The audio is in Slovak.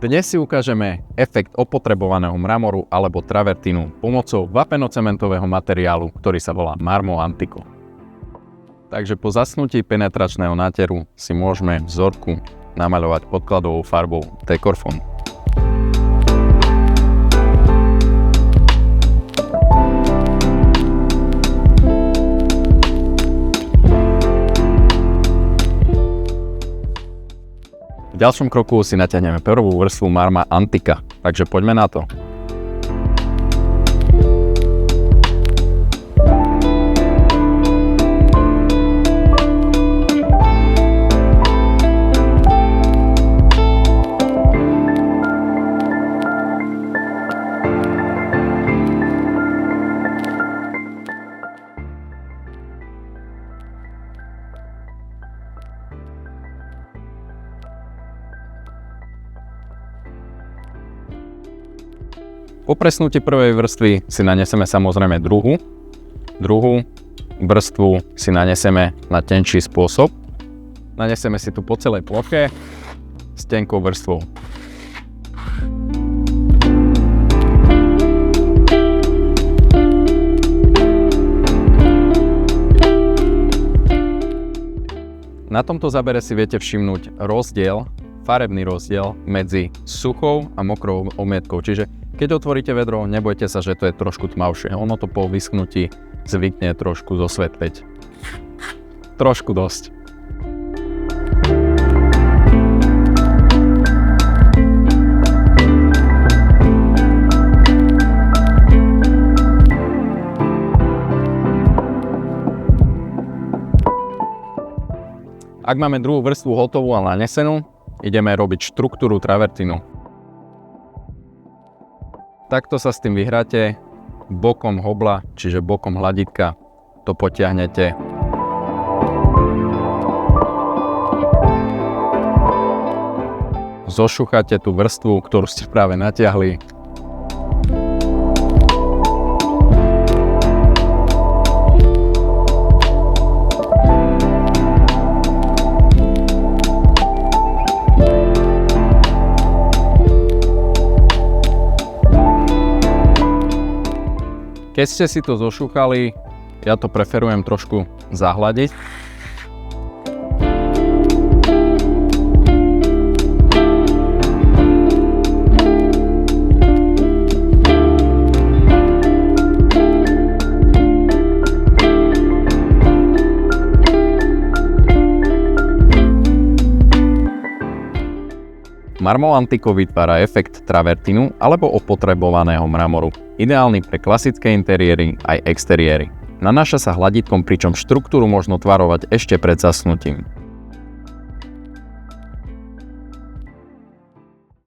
Dnes si ukážeme efekt opotrebovaného mramoru alebo travertínu pomocou vapeno-cementového materiálu, ktorý sa volá Marmo Antico. Takže po zasnutí penetračného náteru si môžeme vzorku namaľovať podkladovou farbou Dekorfon. V ďalšom kroku si natiahneme prvú vrstvu Marma Antica, takže poďme na to. Po presnutí prvej vrstvy si naneseme samozrejme druhú vrstvu si naneseme na tenčí spôsob. Naneseme si tu po celej ploche s tenkou vrstvou. Na tomto zábere si viete všimnúť farebný rozdiel medzi suchou a mokrou omietkou. Čiže keď otvoríte vedro, nebojte sa, že to je trošku tmavšie. Ono to po vyschnutí zvykne trošku zosvetliť. Trošku dosť. Ak máme druhú vrstvu hotovú a nanesenú, ideme robiť štruktúru travertínu. Takto sa s tým vyhráte, bokom hobla, čiže bokom hladítka, to potiahnete. Zošucháte tú vrstvu, ktorú ste práve natiahli. Keď ste si to zošúchali, ja to preferujem trošku zahladiť. Marmo Antico vytvára efekt travertínu alebo opotrebovaného mramoru, ideálny pre klasické interiéry aj exteriéry. Nanáša sa hladítkom, pričom štruktúru možno tvarovať ešte pred zasnutím.